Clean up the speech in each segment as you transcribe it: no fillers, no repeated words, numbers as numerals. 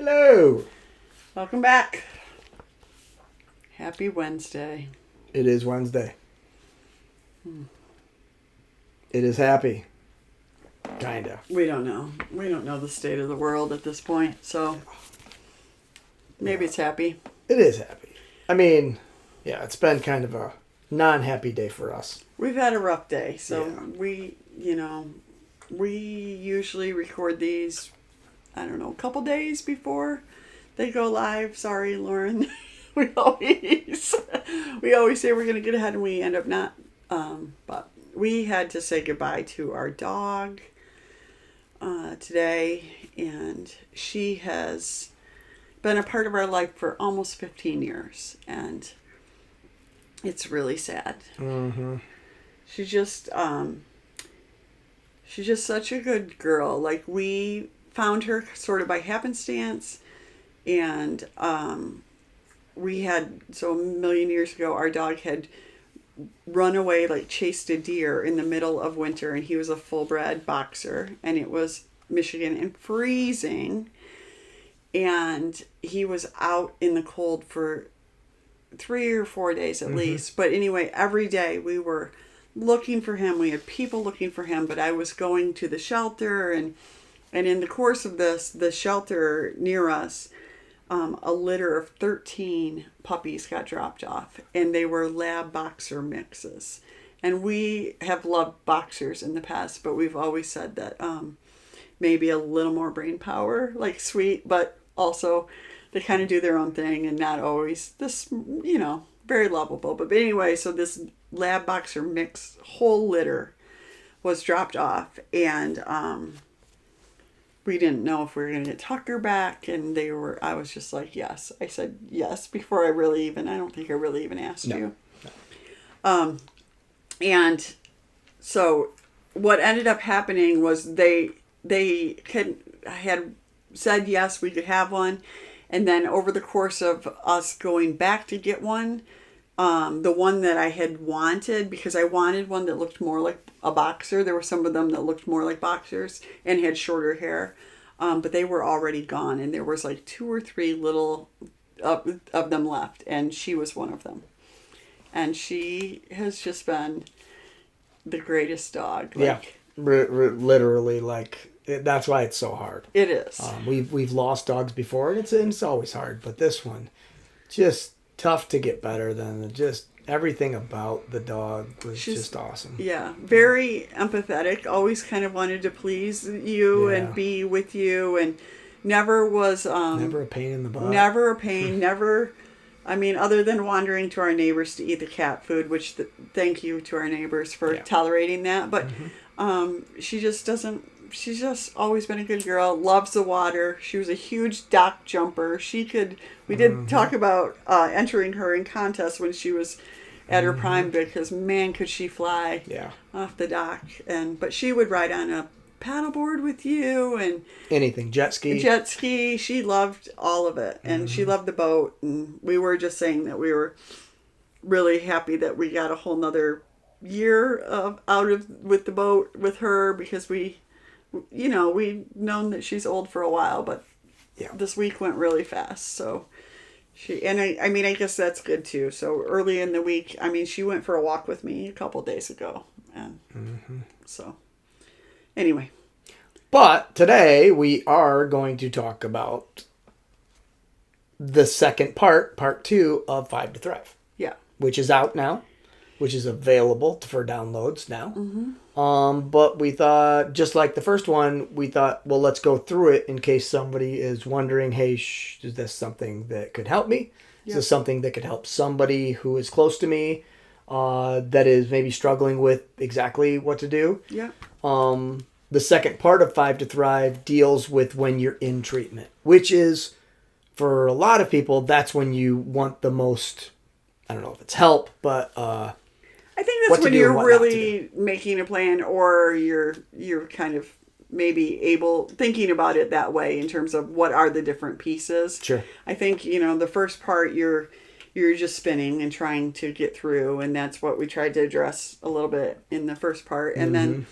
Hello. Welcome back. Happy Wednesday. It is Wednesday. It is happy. Kinda. We don't know. We don't know the state of the world at this point, so maybe it's happy. It is happy. I mean, yeah, it's been kind of a non-happy day for us. We've had a rough day, so Yeah. we usually record these, I don't know, a couple days before they go live. Sorry, Lauren. we always say we're going to get ahead and we end up not. But we had to say goodbye to our dog today, and she has been a part of our life for almost 15 years, and it's really sad. Mm-hmm. She's just such a good girl. Like, we found her sort of by happenstance, and we had, so a million years ago, our dog had run away, like chased a deer in the middle of winter, and he was a full-bred boxer, and it was Michigan and freezing, and he was out in the cold for 3 or 4 days at least. But anyway, every day we were looking for him. We had people looking for him, but I was going to the shelter, and in the course of this, the shelter near us, a litter of 13 puppies got dropped off, and they were lab boxer mixes. And we have loved boxers in the past, but we've always said that maybe a little more brain power, like sweet, but also they kind of do their own thing and not always this, very lovable. But anyway, so this lab boxer mix whole litter was dropped off, and we didn't know if we were going to get Tucker back, and I was just like, yes. I said yes before I don't think I really even asked you. No. And so what ended up happening was they had said yes, we could have one. And then over the course of us going back to get one, the one that I had wanted, because I wanted one that looked more like a boxer. There were some of them that looked more like boxers and had shorter hair. But they were already gone, and there was like 2 or 3 little of them left, and she was one of them. And she has just been the greatest dog. Like, yeah, literally, like, that's why it's so hard. It is. We've lost dogs before, and it's always hard, but this one, just tough to get better than just everything about the dog was just awesome. Yeah, very empathetic, always kind of wanted to please you and be with you, and never was... never a pain in the butt. Never a pain, never... I mean, other than wandering to our neighbors to eat the cat food, which thank you to our neighbors for tolerating that, but she's just always been a good girl, loves the water. She was a huge dock jumper. We did talk about entering her in contests when she was at her prime, because man, could she fly off the dock. But she would ride on a paddleboard with you and anything, jet ski. She loved all of it, and she loved the boat. And we were just saying that we were really happy that we got a whole nother year with the boat with her, because we've known that she's old for a while, but this week went really fast. So I guess that's good too. So early in the week, she went for a walk with me a couple days ago, and so anyway. But today we are going to talk about the second part 2 of 5 to Thrive. Yeah. Which is out now, which is available for downloads now. But we thought, just like the first one, well, let's go through it in case somebody is wondering, hey, is this something that could help me? Is this something that could help somebody who is close to me that is maybe struggling with exactly what to do? Yeah. The second part of 5 to Thrive deals with when you're in treatment, which is, for a lot of people, that's when you want the most, I don't know if it's help, but... I think that's when you're really making a plan, or you're kind of maybe thinking about it that way in terms of what are the different pieces. Sure. I think, the first part you're just spinning and trying to get through, and that's what we tried to address a little bit in the first part. And then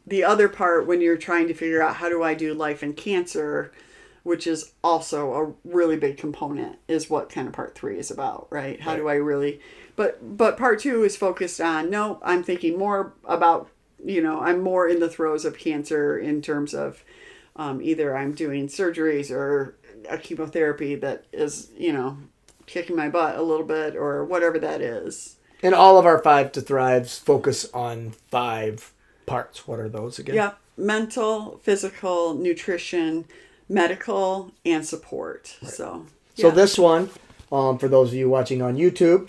the other part, when you're trying to figure out how do I do life and cancer, which is also a really big component, is what kind of part 3 is about, right? How do I really, but part 2 is focused on, no, I'm thinking more about, I'm more in the throes of cancer in terms of either I'm doing surgeries or a chemotherapy that is, kicking my butt a little bit or whatever that is. And all of our 5 to Thrives focus on 5 parts. What are those again? Yeah, mental, physical, nutrition, medical, and support. Right. So this one, for those of you watching on YouTube,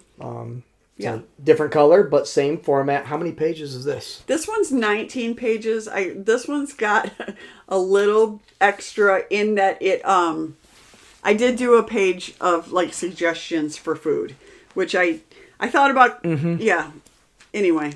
it's a different color, but same format. How many pages is this? This one's 19 pages. This one's got a little extra in that it, I did do a page of like suggestions for food, which I thought about. Mm-hmm. Yeah. Anyway,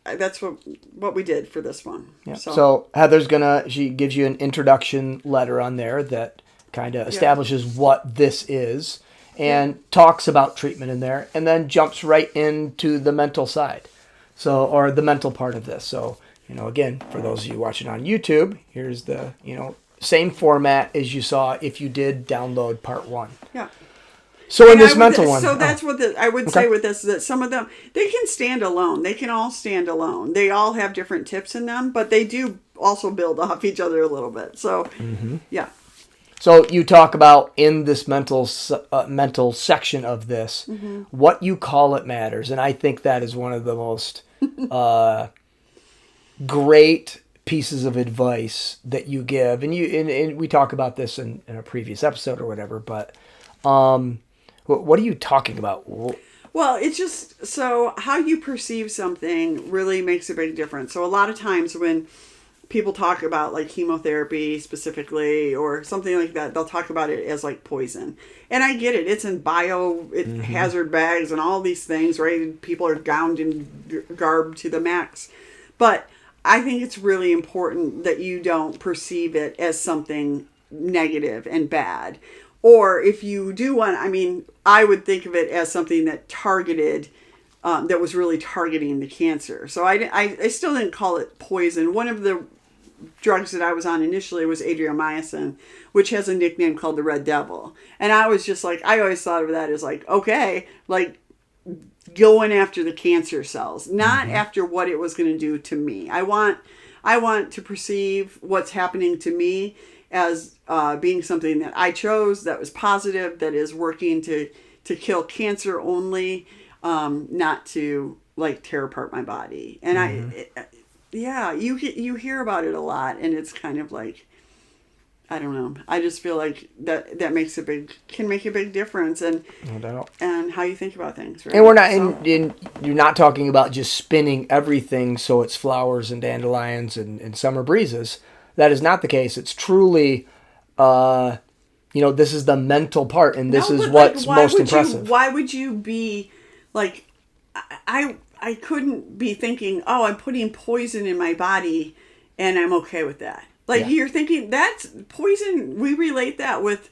that's what we did for this one. Yeah. So Heather's she gives you an introduction letter on there that kind of establishes what this is and talks about treatment in there, and then jumps right into the mental side. So, or the mental part of this. So, again, for those of you watching on YouTube, here's the, same format as you saw if you did download part 1. Yeah. So in this mental one. So that's what I would say with this, that some of them, they can stand alone. They can all stand alone. They all have different tips in them, but they do also build off each other a little bit. So, yeah. So you talk about in this mental section of this, what you call it matters. And I think that is one of the most great pieces of advice that you give. And we talk about this in a previous episode or whatever, but what are you talking about? Well, it's just, so how you perceive something really makes a big difference. So a lot of times when people talk about like chemotherapy specifically or something like that, they'll talk about it as like poison. And I get it. It's in hazard bags and all these things, right? People are gowned in garb to the max. But I think it's really important that you don't perceive it as something negative and bad. Or if you do want, I would think of it as something that that was really targeting the cancer. So I still didn't call it poison. One of the drugs that I was on initially was adriamycin, which has a nickname called the Red Devil. And I was just like, I always thought of that as like, okay, like going after the cancer cells, not after what it was going to do to me. I want to perceive what's happening to me as being something that I chose, that was positive, that is working to kill cancer only, not to like tear apart my body. And you hear about it a lot, and it's kind of like, I don't know. I just feel like that can make a big difference, and no doubt, and how you think about things. Right? And we're not you're not talking about just spinning everything so it's flowers and dandelions and summer breezes. That is not the case. It's truly, this is the mental part, and this is what's most impressive. Why would you be like, I couldn't be thinking, oh, I'm putting poison in my body and I'm okay with that. Like you're thinking that's poison. We relate that with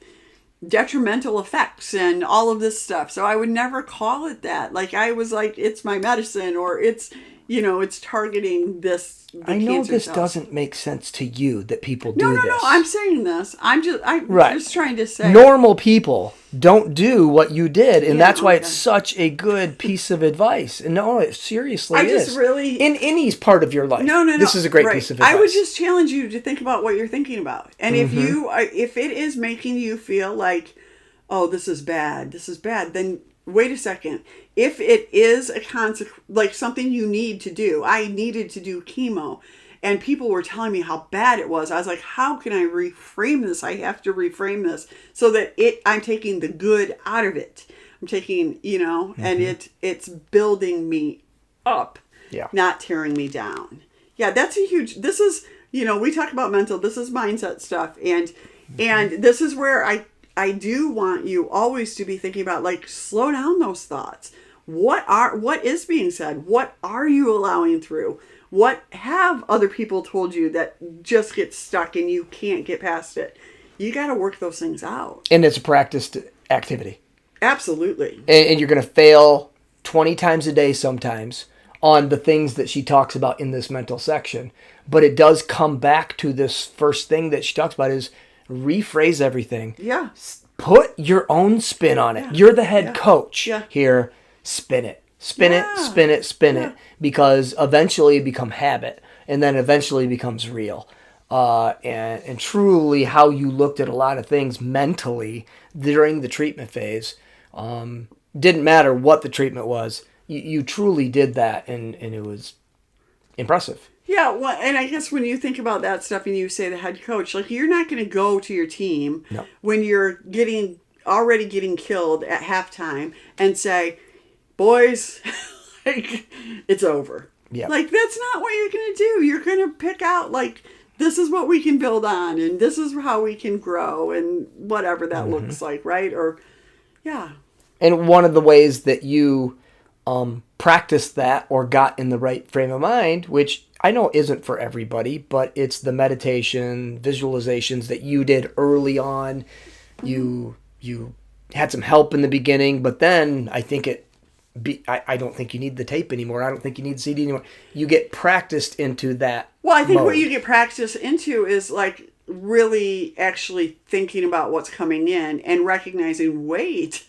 detrimental effects and all of this stuff. So I would never call it that. Like I was like, it's my medicine, or it's, it's targeting this. I know this doesn't make sense to you that people do this. No. I'm saying this. I'm just trying to say. Normal people don't do what you did, and that's why it's such a good piece of advice. And no, it seriously is. Just really in any part of your life. No. This is a great piece of advice. I would just challenge you to think about what you're thinking about, and if it is making you feel like, oh, this is bad, then wait a second. If it is a like something you need to do, I needed to do chemo, and people were telling me how bad it was. I was like, how can I reframe this? I have to reframe this so that I'm taking the good out of it. I'm taking, and it's building me up, not tearing me down. Yeah, that's this is, we talk about mental, this is mindset stuff. And this is where I do want you always to be thinking about, like, slow down those thoughts. What is being said? What are you allowing through? What have other people told you that just gets stuck and you can't get past it? You got to work those things out. And it's a practiced activity. Absolutely. And you're going to fail 20 times a day sometimes on the things that she talks about in this mental section. But it does come back to this first thing that she talks about is rephrase everything. Yeah. Put your own spin on it. Yeah. You're the head coach Yeah. here. Spin it. Spin it, spin it, spin it. Because eventually it becomes habit. And then eventually it becomes real. And truly how you looked at a lot of things mentally during the treatment phase. Didn't matter what the treatment was. You truly did that. And it was impressive. Yeah, well, and I guess when you think about that stuff and you say the head coach, like you're not going to go to your team when you're already getting killed at halftime and say, boys, like it's over. Yeah. Like that's not what you're going to do. You're going to pick out like this is what we can build on and this is how we can grow and whatever that looks like, right? Or yeah. And one of the ways that you practiced that or got in the right frame of mind, which I know isn't for everybody, but it's the meditation, visualizations that you did early on. You had some help in the beginning, but then I think I don't think you need the tape anymore. I don't think you need the CD anymore. You get practiced into that. Well, I think mode. what you get practiced into is like really actually thinking about what's coming in and recognizing, wait,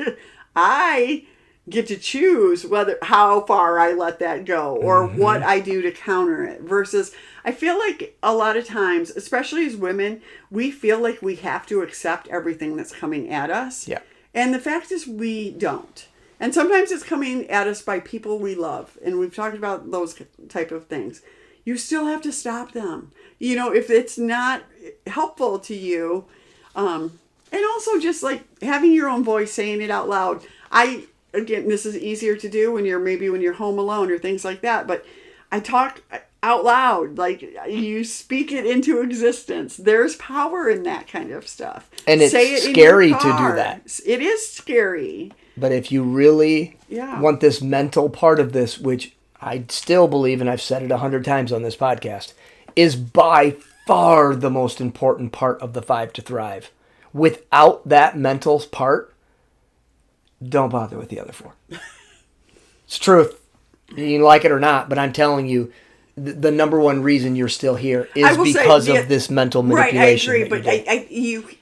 I get to choose how far I let that go or what I do to counter it versus I feel like a lot of times, especially as women, we feel like we have to accept everything that's coming at us. Yeah. And the fact is we don't. And sometimes it's coming at us by people we love. And we've talked about those type of things. You still have to stop them. You know, if it's not helpful to you, and also just like having your own voice, saying it out loud. Again, this is easier to do when you're home alone or things like that. But I talk out loud, like you speak it into existence. There's power in that kind of stuff. And it's scary to do that. It is scary. But if you really want this mental part of this, which I still believe, and I've said it 100 times on this podcast, is by far the most important part of the 5 to Thrive. Without that mental part, don't bother with the other 4. It's truth. You like it or not, but I'm telling you, the number one reason you're still here is because of this mental manipulation. Right, I agree, but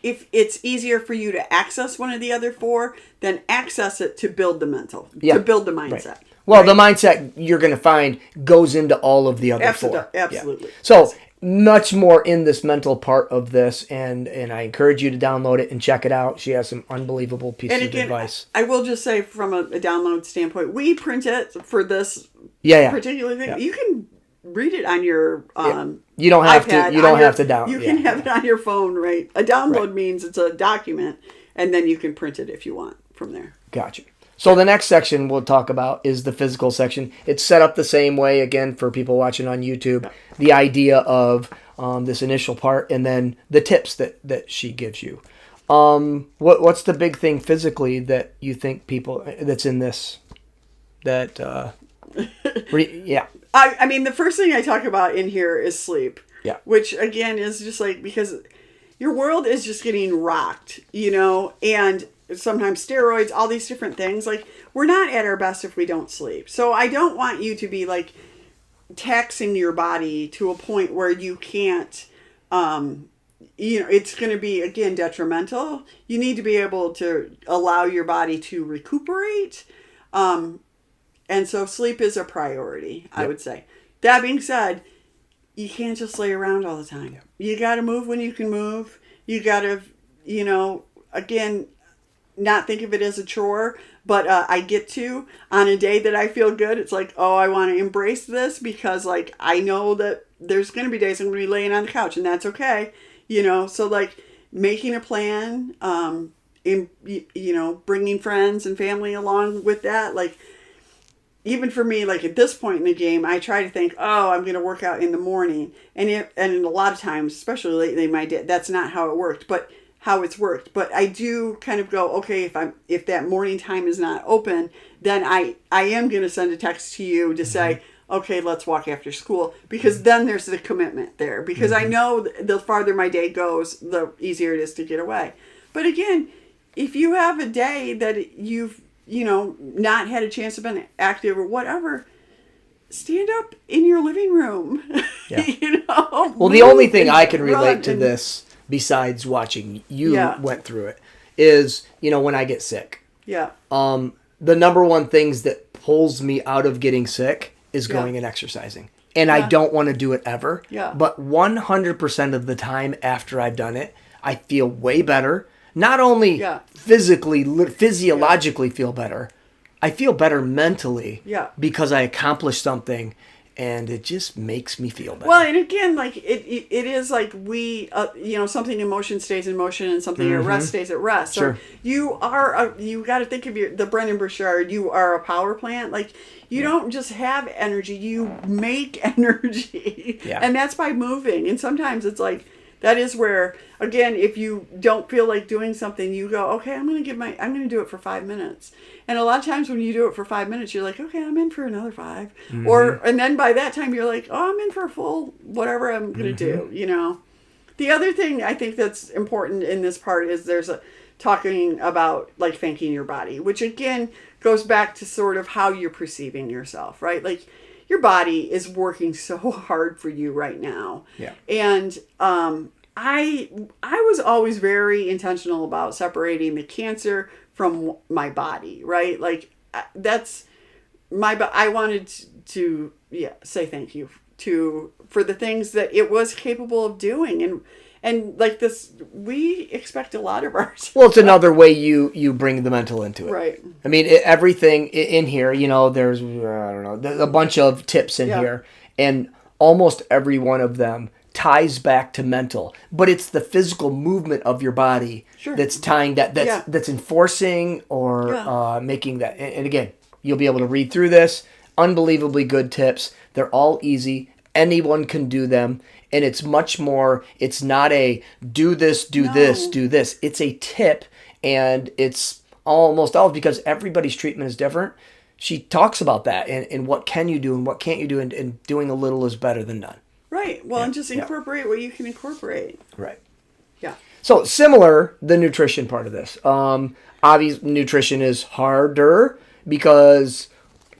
if it's easier for you to access one of the other 4, then access it to build the mental, to build the mindset. Right. Well, the mindset you're going to find goes into all of the other 4. Absolutely. Yeah. So much more in this mental part of this, and I encourage you to download it and check it out. She has some unbelievable pieces of advice. I will just say from a download standpoint, we print it for this particular thing. You can read it on your you don't have iPad, to you don't have to download. You can have it on your phone, right? A download means it's a document, and then you can print it if you want from there. Gotcha. So the next section we'll talk about is the physical section. It's set up the same way, again, for people watching on YouTube. The idea of this initial part and then the tips that she gives you. What's the big thing physically that you think people that's in this that I mean, the first thing I talk about in here is sleep. Yeah. Which again is just like because your world is just getting rocked, you know, and sometimes steroids, all these different things. Like we're not at our best if we don't sleep. So I don't want you to be like taxing your body to a point where you can't, it's going to be again detrimental. You need to be able to allow your body to recuperate. And so sleep is a priority, I would say. That being said, you can't just lay around all the time. Yep. You got to move when you can move. You got to, again, not think of it as a chore, but I get to on a day that I feel good. It's like, oh, I want to embrace this because like I know that there's going to be days I'm going to be laying on the couch and that's okay. So like making a plan, bringing friends and family along with that. Like even for me, like at this point in the game, I try to think, oh, I'm going to work out in the morning. And a lot of times, especially lately in my day, that's not how it worked, but how it's worked. But I do kind of go, okay, if that morning time is not open, then I am going to send a text to you to say, okay, let's walk after school, because then there's the commitment there, because I know the farther my day goes, the easier it is to get away. But again, if you have a day that you've, not had a chance to be active or whatever, stand up in your living room. Yeah. Well, the only thing I can relate to this besides watching you Yeah. went through it, is, when I get sick. Yeah. The number one things that pulls me out of getting sick is going and exercising. And I don't want to do it ever. Yeah. But 100% of the time after I've done it, I feel way better. Not only physiologically feel better, I feel better mentally because I accomplished something, and it just makes me feel better. Well, and again, like it is like we, something in motion stays in motion, and something at rest stays at rest. So Sure. you got to think of the Brendan Burchard. You are a power plant. Like you don't just have energy; you make energy, and that's by moving. And sometimes it's like that is where, again, if you don't feel like doing something, you go, okay, I'm going to do it for 5 minutes. And a lot of times when you do it for 5 minutes, you're like, okay, I'm in for another 5. And then by that time you're like, oh, I'm in for a full whatever I'm going to do, The other thing I think that's important in this part is there's talking about like thanking your body, which again goes back to sort of how you're perceiving yourself, right? Like your body is working so hard for you right now. Yeah. And I was always very intentional about separating the cancer from my body, right? Like that's I wanted to say thank you for the things that it was capable of doing, and like this, we expect a lot of ourselves. Well, it's another way you bring the mental into it. Right. I mean, everything in here, there's, there's a bunch of tips in here, and almost every one of them ties back to mental. But it's the physical movement of your body that's tying that's enforcing or making that. And again, you'll be able to read through this. Unbelievably good tips. They're all easy. Anyone can do them. And it's much more, it's not a do this, do this. It's a tip, and it's almost always, because everybody's treatment is different. She talks about that and what can you do and what can't you do, and doing a little is better than none. Right. Well, and just incorporate what you can incorporate. Right. Yeah. So similar, the nutrition part of this. Obviously, nutrition is harder because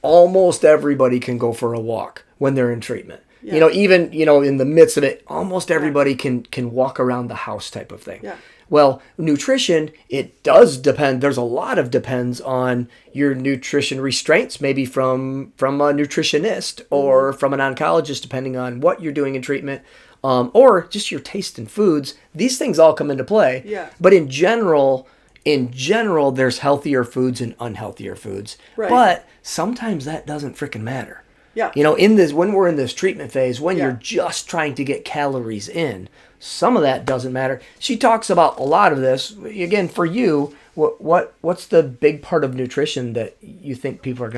almost everybody can go for a walk when they're in treatment. Yeah. Even in the midst of it, almost everybody can walk around the house type of thing. Yeah. Well, nutrition, it does depend. There's a lot of depends on your nutrition restraints, maybe from a nutritionist or from an oncologist, depending on what you're doing in treatment, or just your taste in foods. These things all come into play. Yeah. But in general, there's healthier foods and unhealthier foods. Right. But sometimes that doesn't freaking matter. Yeah. When we're in this treatment phase, when you're just trying to get calories in, some of that doesn't matter. She talks about a lot of this. Again, for you, what's the big part of nutrition that you think people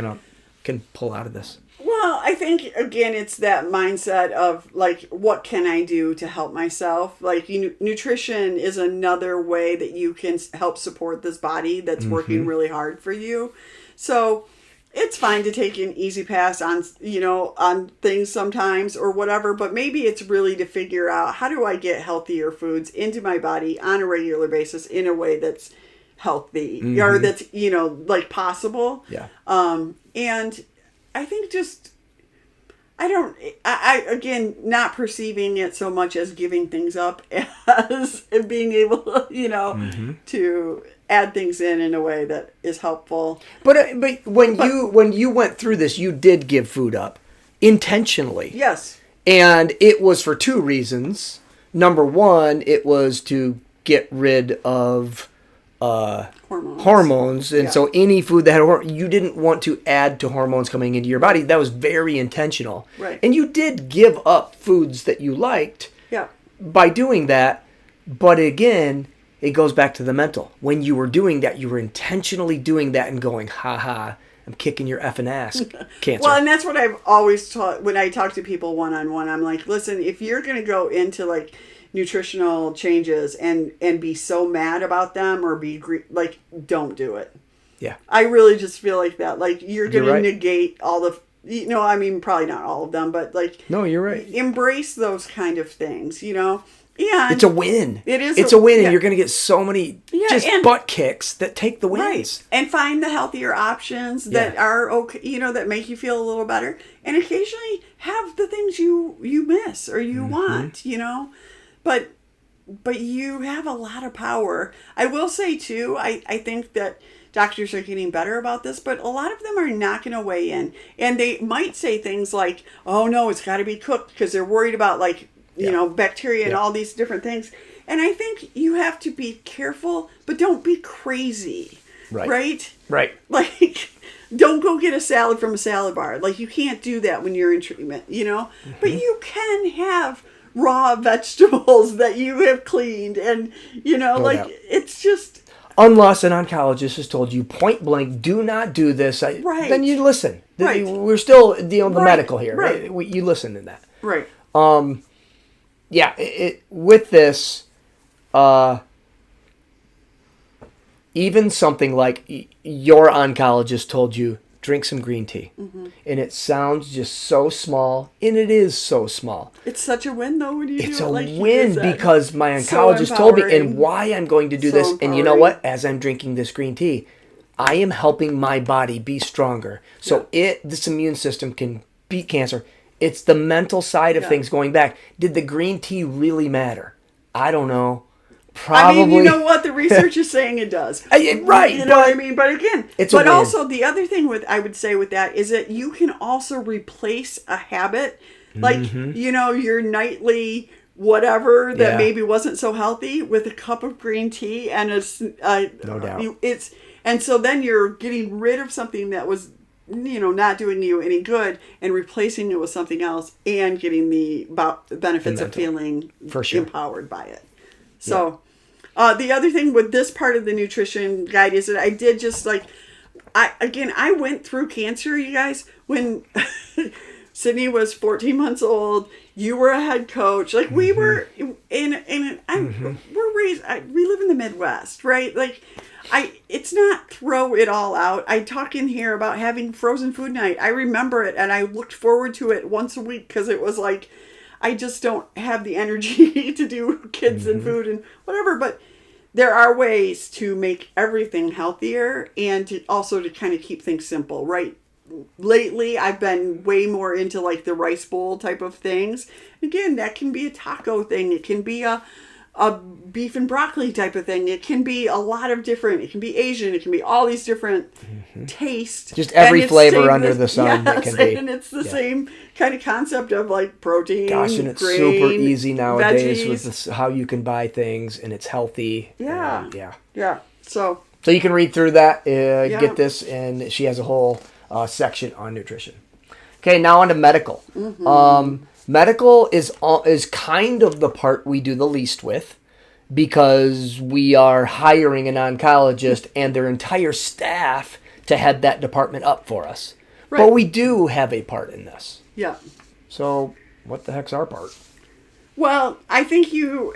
can pull out of this? Well, I think again, it's that mindset of like, what can I do to help myself? Like, nutrition is another way that you can help support this body that's working really hard for you. So it's fine to take an easy pass on, on things sometimes or whatever, but maybe it's really to figure out, how do I get healthier foods into my body on a regular basis in a way that's healthy or that's, like possible. Yeah. And I think just, I again, not perceiving it so much as giving things up as being able, to add things in a way that is helpful. But when you went through this, you did give food up intentionally. Yes. And it was for two reasons. Number one, it was to get rid of hormones. And so any food that had you didn't want to add to hormones coming into your body. That was very intentional. Right. And you did give up foods that you liked by doing that. But again, it goes back to the mental. When you were doing that, you were intentionally doing that and going, ha, I'm kicking your effing ass, cancer. Well, and that's what I've always taught when I talk to people one-on-one. I'm like, listen, if you're going to go into like nutritional changes and be so mad about them or be like, don't do it. Yeah. I really just feel like that. Like you're going to right. negate all the, I mean, probably not all of them, but like, no, you're right. Embrace those kind of things, And it's a win. It is. It's a win, and you're going to get so many butt kicks that take the wins. Right. And find the healthier options that are okay, that make you feel a little better. And occasionally have the things you miss or you want, But but you have a lot of power. I will say too, I think that doctors are getting better about this, but a lot of them are not going to weigh in. And they might say things like, oh no, it's got to be cooked, because they're worried about like, you know, bacteria and all these different things. And I think you have to be careful, but don't be crazy. Right? Like, don't go get a salad from a salad bar. Like, you can't do that when you're in treatment, you know? But you can have raw vegetables that you have cleaned, and, you know, it's just... Unless an oncologist has told you point blank, do not do this, then you listen. We're still dealing with the medical here. Right? You listen to that. Right. With this... even something like your oncologist told you, drink some green tea. And it sounds just so small, and it is so small. It's such a win, though, when you do it. It's a win because my oncologist told me, and why I'm going to do this. And you know what? As I'm drinking this green tea, I am helping my body be stronger. So this immune system can beat cancer. It's the mental side of things going back. Did the green tea really matter? I don't know. Probably. I mean, you know what? The research is saying it does. Right. You know what I mean? But again, but also the other thing I would say with that is that you can also replace a habit. Like, you know, your nightly whatever that maybe wasn't so healthy with a cup of green tea and no doubt. And so then you're getting rid of something that was, you know, not doing you any good, and replacing it with something else, and getting the benefits of feeling empowered by it. So, the other thing with this part of the nutrition guide is that I did just like, I went through cancer, you guys, when Sydney was 14 months old. You were a head coach. Like, we were we're raised, we live in the Midwest, right? Like, it's not throw it all out. I talk in here about having frozen food night. I remember it, and I looked forward to it once a week, because it was like, I just don't have the energy to do kids and food and whatever. But there are ways to make everything healthier, and to also to kind of keep things simple, right? Lately, I've been way more into like the rice bowl type of things. Again, that can be a taco thing. It can be a beef and broccoli type of thing. It can be a lot of different, it can be Asian, it can be all these different tastes. Just every flavor under the sun that can be. And it's the same kind of concept of like protein, Gosh, and it's grain, super easy nowadays veggies. with this, how you can buy things, and it's healthy. Yeah. So you can read through that, get this, and she has a whole section on nutrition. Okay, now on to medical. Medical is kind of the part we do the least with, because we are hiring an oncologist and their entire staff to head that department up for us. Right. But we do have a part in this. Yeah. So what the heck's our part? Well, I think you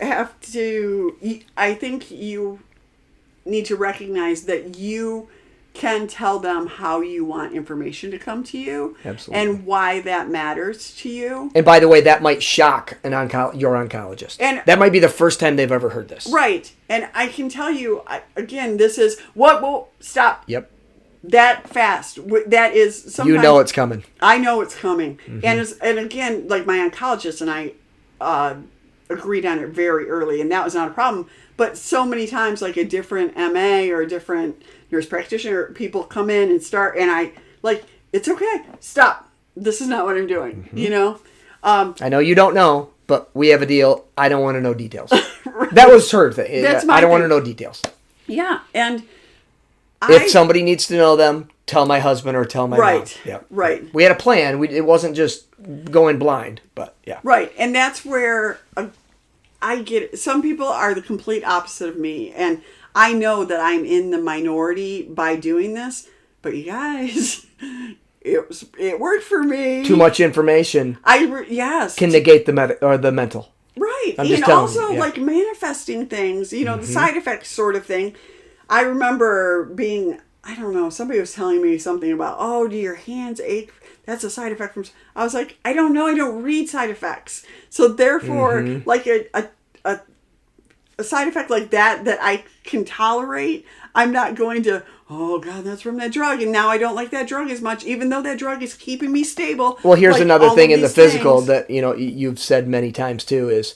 need to recognize that you can tell them how you want information to come to you. Absolutely. And why that matters to you. And by the way, that might shock your oncologist. And that might be the first time they've ever heard this. Right. And I can tell you, again, this is stop. Yep. That fast. That is sometimes... You know it's coming. I know it's coming. And again, like my oncologist and I agreed on it very early, and that was not a problem. But so many times, like a different MA or a different nurse practitioner, people come in and start, and I like, it's okay, stop. This is not what I'm doing. You know. I know you don't know, but we have a deal. I don't want to know details. Right. That was her thing. That's my I don't thing. want to know details. Yeah, and if somebody needs to know them, tell my husband or tell my mom. Yep. Right. We had a plan. It wasn't just going blind, but yeah. Right, and that's where I get it. Some people are the complete opposite of me, and I know that I'm in the minority by doing this, but you guys, it worked for me. Too much information. Yes. Can negate the mental. Right. I'm just and telling also you, like manifesting things, the side effects sort of thing. I remember being, I don't know, somebody was telling me something about, oh, do your hands ache? That's a side effect from... I was like, I don't know. I don't read side effects. So therefore, like a side effect like that I can tolerate, I'm not going to, oh, God, that's from that drug. And now I don't like that drug as much, even though that drug is keeping me stable. Well, here's like another thing in the physical things. that, you've said many times too is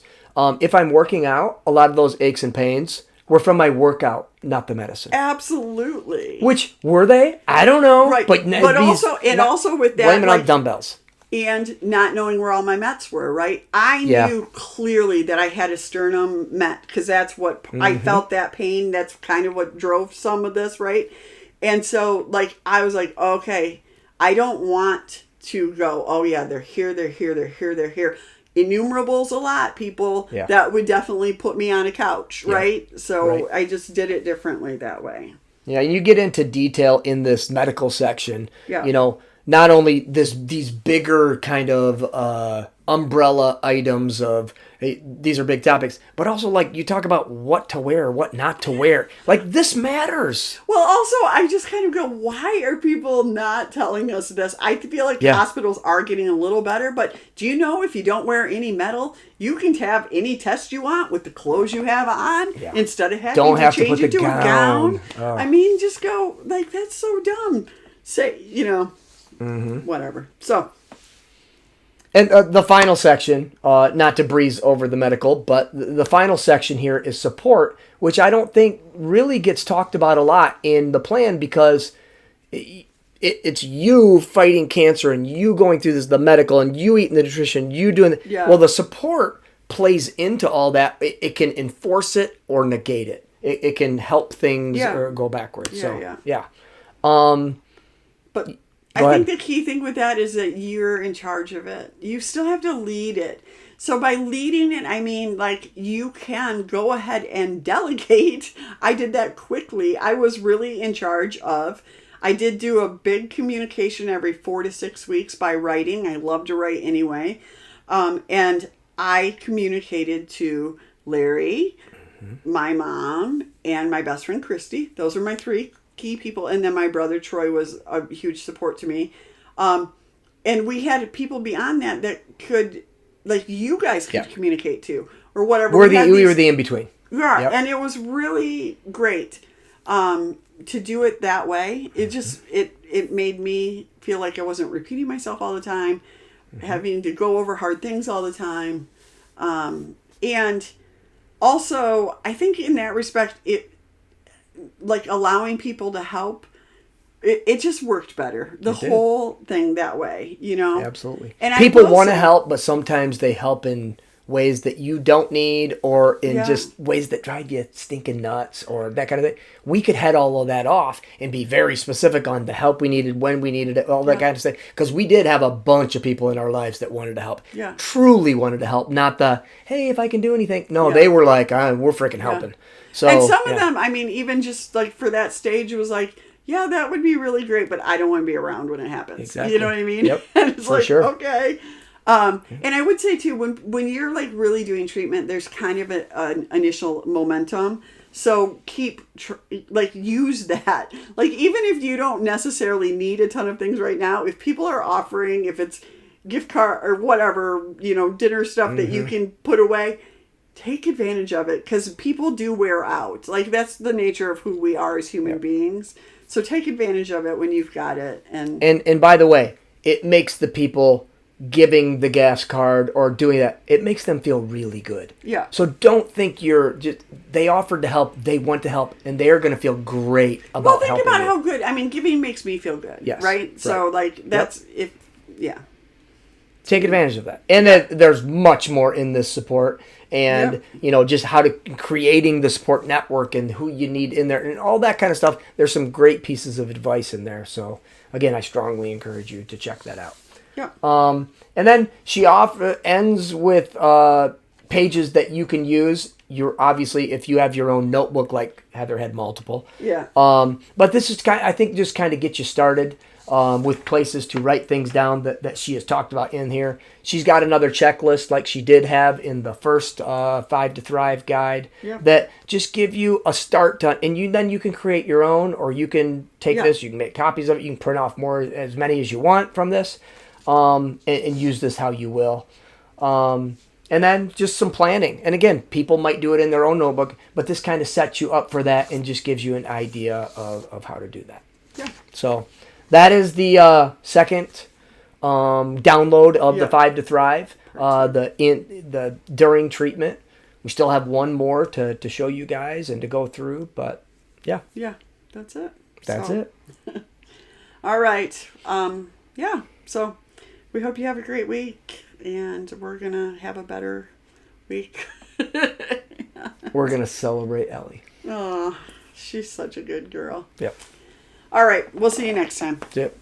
If I'm working out, a lot of those aches and pains were from my workout, not the medicine. Absolutely. Which were they? I don't know. Right. But also with that, blame it on dumbbells. And not knowing where all my mets were, right? I knew clearly that I had a sternum met because that's what I felt, that pain. That's kind of what drove some of this, right? And so, like, I was like, okay, I don't want to go, oh, yeah, they're here, they're here, they're here, they're here. Innumerables a lot, people. Yeah. That would definitely put me on a couch, right? So I just did it differently that way. Yeah, you get into detail in this medical section. Yeah. You know, not only these bigger kind of umbrella items of, hey, these are big topics, but also like you talk about what to wear, what not to wear. Like this matters. Well, also I just kind of go, why are people not telling us this? I feel like hospitals are getting a little better, but do you know if you don't wear any metal, you can have any test you want with the clothes you have on instead of having to change it to a gown. Oh. I mean, just go like, that's so dumb. Say, you know. Whatever. So, and the final section, not to breeze over the medical, but the final section here is support, which I don't think really gets talked about a lot in the plan because it's you fighting cancer and you going through the medical and you eating the nutrition, you doing well, the support plays into all that. It can enforce it or negate it. It can help things or go backwards. But I think the key thing with that is that you're in charge of it. You still have to lead it. So by leading it, I mean, like, you can go ahead and delegate. I did that quickly. I was really in charge of, I did do a big communication every 4 to 6 weeks by writing. I love to write anyway. And I communicated to Larry, my mom, and my best friend, Christy. Those are my 3 key people, and then my brother Troy was a huge support to me, and we had people beyond that could, like, you guys could communicate to or whatever. We were the in between. And it was really great to do it that way. It just it made me feel like I wasn't repeating myself all the time, having to go over hard things all the time, and also I think in that respect like allowing people to help, it just worked better. The whole thing that way, you know? Absolutely. And people want to help, but sometimes they help in ways that you don't need or in just ways that drive you stinking nuts or that kind of thing. We could head all of that off and be very specific on the help we needed, when we needed it, all that kind of stuff. Because we did have a bunch of people in our lives that wanted to help. Yeah. Truly wanted to help. Not the, hey, if I can do anything. No, they were like, we're freaking helping. So, and some of them, I mean, even just like for that stage, it was like, yeah, that would be really great, but I don't want to be around when it happens. Exactly. You know what I mean? Yep. And it's for like, sure. Okay. And I would say too, when you're like really doing treatment, there's kind of an initial momentum. So use that. Like, even if you don't necessarily need a ton of things right now, if people are offering, if it's gift card or whatever, you know, dinner stuff that you can put away, take advantage of it, because people do wear out. Like, that's the nature of who we are as human beings. So take advantage of it when you've got it. And by the way, it makes the people giving the gas card or doing that, it makes them feel really good. Yeah. So don't think they offered to help, they want to help, and they're going to feel great about helping. Well, think about how good, I mean, giving makes me feel good. Yes. Right? So, like, that's, Take advantage of that. And there's much more in this support. And, you know, just how to creating the support network and who you need in there and all that kind of stuff. There's some great pieces of advice in there. So, again, I strongly encourage you to check that out. Yeah. And then she ends with pages that you can use. You're obviously, if you have your own notebook, like Heather had multiple. Yeah. But this is I think just kind of get you started. With places to write things down that she has talked about in here. She's got another checklist like she did have in the first 5 to Thrive guide that just give you a start to, and then you can create your own, or you can take this, you can make copies of it, you can print off as many as you want from this, and use this how you will. And then just some planning. And again, people might do it in their own notebook, but this kind of sets you up for that and just gives you an idea of how to do that. Yeah. So that is the second download of the 5 to Thrive, the during treatment. We still have one more to show you guys and to go through, but yeah. Yeah, that's it. That's So, it. All right. Yeah. So we hope you have a great week, and we're going to have a better week. We're going to celebrate Ellie. Oh, she's such a good girl. Yep. All right. We'll see you next time. Yep.